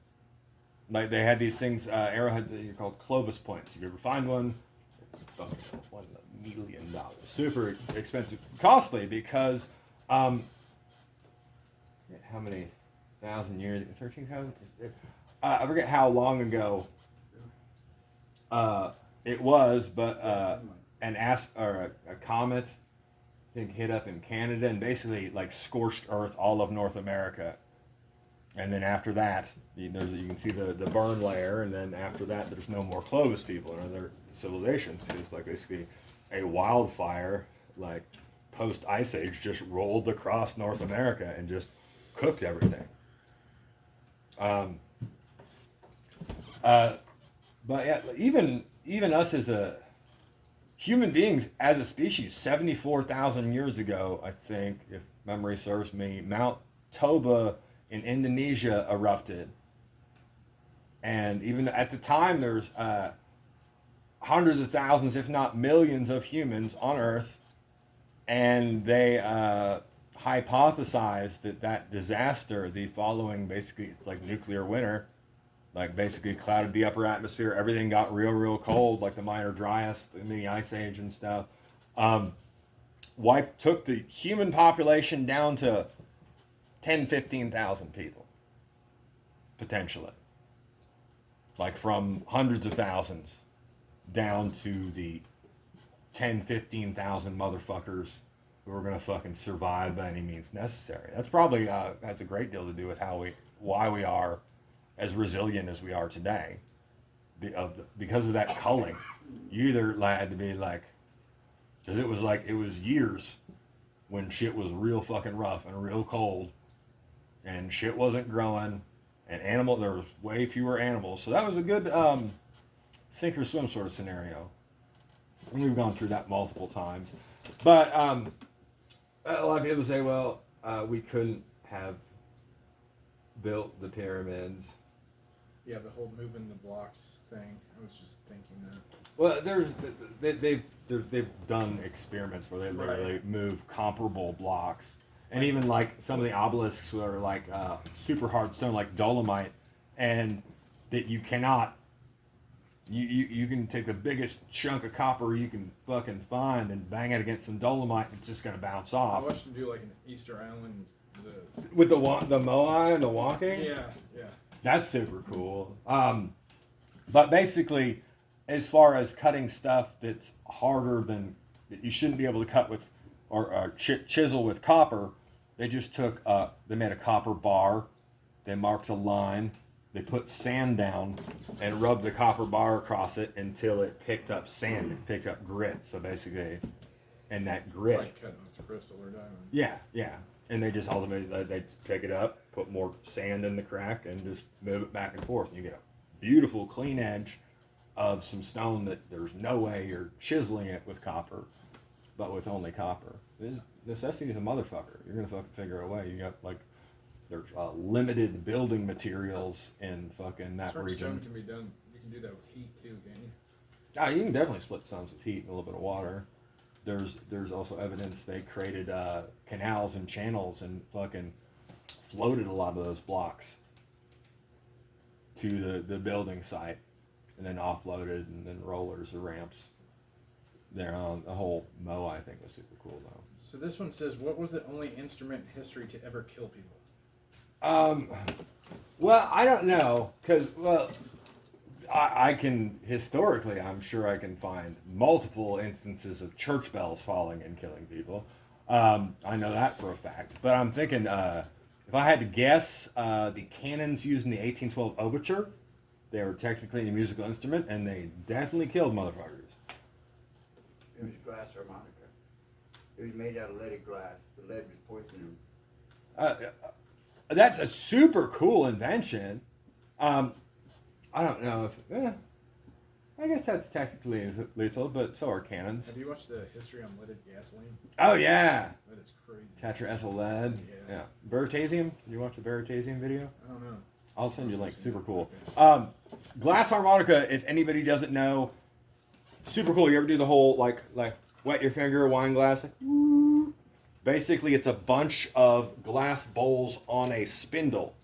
Like they had these things, arrowheads that are called Clovis points. If you ever find one, $1 million. Super expensive, costly because how many thousand years? 13,000. I forget how long ago it was, but a comet, I think, hit up in Canada and basically like scorched Earth, all of North America. And then after that, you can see the burn layer, and then after that, there's no more Clovis people and other civilizations. It's like basically a wildfire, like post Ice Age, just rolled across North America and just cooked everything. But yeah, even us as human beings as a species, 74,000 years ago, I think, if memory serves me, Mount Toba in Indonesia erupted. And even at the time, there's hundreds of thousands, if not millions, of humans on Earth. And they hypothesized that disaster, the following, basically, it's like nuclear winter, like basically clouded the upper atmosphere. Everything got real cold, like the minor Dryas, the mini Ice Age and stuff. Took the human population down to 10, 15,000 people, potentially. Like from hundreds of thousands down to the 10, 15,000 motherfuckers who are gonna fucking survive by any means necessary. That's probably has a great deal to do with why we are as resilient as we are today. Because of that culling. You either had to be like, because it was years when shit was real fucking rough and real cold, and shit wasn't growing, and there was way fewer animals. So that was a good sink or swim sort of scenario. And we've gone through that multiple times. But a lot of people say, well, we couldn't have built the pyramids.
Yeah, the whole moving the blocks thing. I was just thinking that.
Well, they've done experiments where they literally move comparable blocks. And even like some of the obelisks are like super hard stone, like dolomite, and that you cannot. You can take the biggest chunk of copper you can fucking find and bang it against some dolomite, and it's just gonna bounce
I
off.
watched them do like an Easter Island.
With the moai and the walking.
Yeah.
That's super cool. But basically, as far as cutting stuff that's harder than that you shouldn't be able to cut with or chisel with copper, they just took they made a copper bar, they marked a line, they put sand down and rubbed the copper bar across it until it picked up sand, it picked up grit. So basically, and that grit.
It's like cutting with crystal or diamond.
Yeah. And they just ultimately they pick it up, put more sand in the crack, and just move it back and forth. And you get a beautiful clean edge of some stone that there's no way you're chiseling it with copper, but with only copper. Necessity is a motherfucker. You're gonna fucking figure a way. You got like there's limited building materials in fucking that
Certain
region.
stone can be done. You can do that with heat too, can you?
You can definitely split stones with heat and a little bit of water. There's also evidence they created canals and channels and fucking floated a lot of those blocks to the building site, and then offloaded, and then rollers or ramps. There on the whole moai, I think, was super cool though.
So this one says, what was the only instrument in history to ever kill people?
Well, I don't know, because I can, historically, I'm sure I can find multiple instances of church bells falling and killing people. I know that for a fact. But I'm thinking, if I had to guess, the cannons used in the 1812 overture, they were technically a musical instrument, and they definitely killed motherfuckers.
It was glass harmonica. It was made out of leaded glass. The lead was poisoning.
That's a super cool invention. I don't know if. I guess that's technically lethal, but so are cannons.
Have you watched the history on leaded gasoline?
Oh yeah,
That is crazy.
tetraethyl lead.
Yeah.
Veritasium. You watch the Veritasium video?
I don't know.
I'll send you a link. Super cool.
Okay.
Glass harmonica. If anybody doesn't know, super cool. You ever do the whole like wet your finger wine glass? Like, basically, it's a bunch of glass bowls on a spindle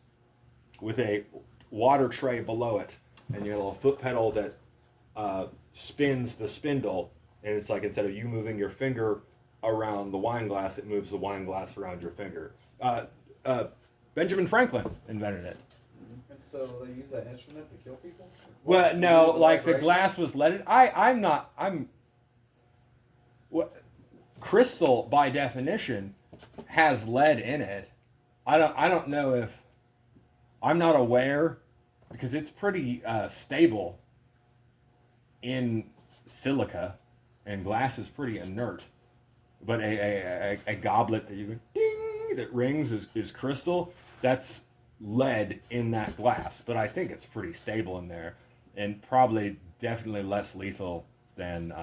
with a water tray below it, and you have a little foot pedal that spins the spindle, and it's like instead of you moving your finger around the wine glass, it moves the wine glass around your finger. Benjamin Franklin invented it.
And so they use that instrument to kill people?
Well, no, like the glass was leaded. Crystal by definition has lead in it. I don't know if I'm not aware because it's pretty stable in silica, and glass is pretty inert. But a goblet that you go ding that rings is crystal. That's lead in that glass, but I think it's pretty stable in there, and probably definitely less lethal than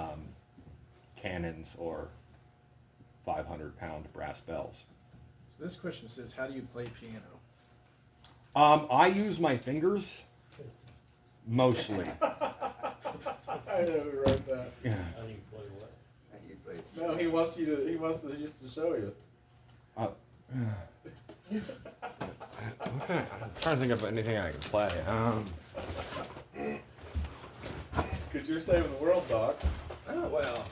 cannons or 500-pound brass bells.
So this question says, how do you play piano?
I use my fingers mostly.
I know who wrote that.
Yeah.
How do you play what?
How do you play?
No, he wants to just to show you.
I'm trying to think of anything I can play.
Because you're saving the world, Doc.
Oh well.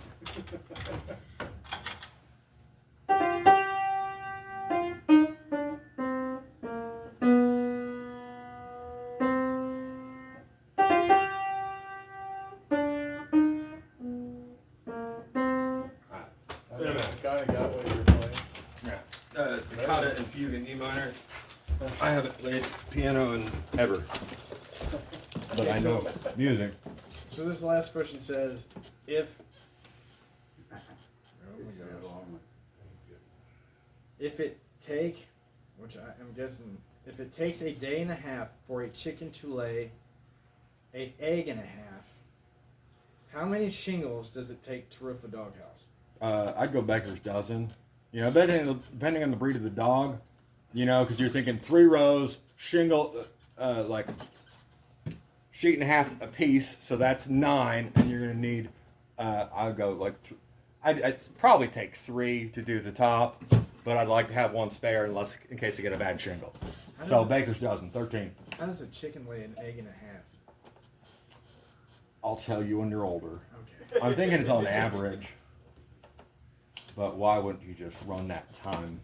I kind of got what you were playing.
It's a Cotta and Fugue in E minor. I haven't played piano in ever, but I know music.
So this last question says, if it take, which I'm guessing, if it takes a day and a half for a chicken to lay an egg and a half, how many shingles does it take to roof a doghouse?
I'd go Baker's dozen. You know, depending on the breed of the dog, you know, because you're thinking 3 rows, shingle, like sheet and a half a piece, so that's 9, and you're gonna need. I'd go like, I'd probably take 3 to do the top, but I'd like to have 1 spare in case I get a bad shingle. So Baker's dozen, 13.
How does a chicken lay an egg and a half?
I'll tell you when you're older.
Okay.
I'm thinking it's on average. But why wouldn't you just run that time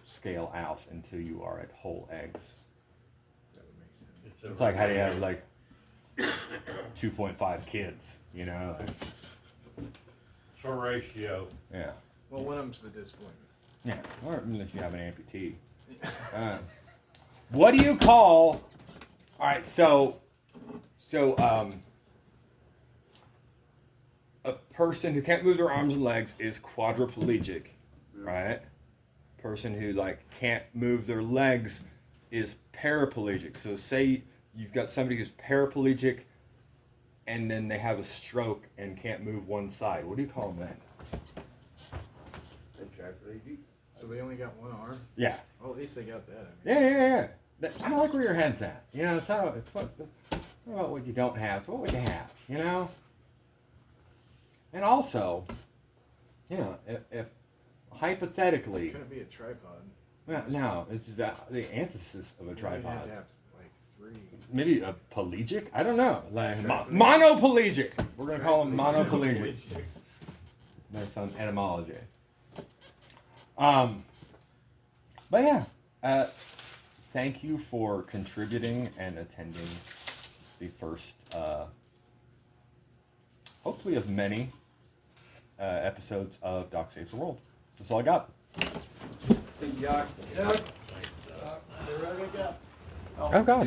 scale out until you are at whole eggs?
That would make sense.
It's like how do you have like 2.5 kids, you know?
It's a ratio.
Yeah.
Well, one of them's the disappointment.
Yeah. Or unless you have an amputee. What do you call? All right. So, a person who can't move their arms and legs is quadriplegic, right? Person who like can't move their legs is paraplegic. So say you've got somebody who's paraplegic and then they have a stroke and can't move one side. What do you call them then?
So they only got one arm?
Yeah.
Well, at least they got that. I mean.
Yeah. I like where your head's at. You know, it's not about what you don't have. It's what would you have, you know? And also, you know, if hypothetically,
Couldn't be a tripod.
well, no, it's just the antithesis of a
You'd have
tripod.
to have like 3.
Maybe a pelagic? I don't know. Like monopelagic. We're gonna call them monopelagic. There's some etymology. But yeah, thank you for contributing and attending the first, hopefully of many episodes of Doc Saves the World. That's all I got.
Hey, Jock.
Yep.
Thanks,
You ready to go?
Oh God.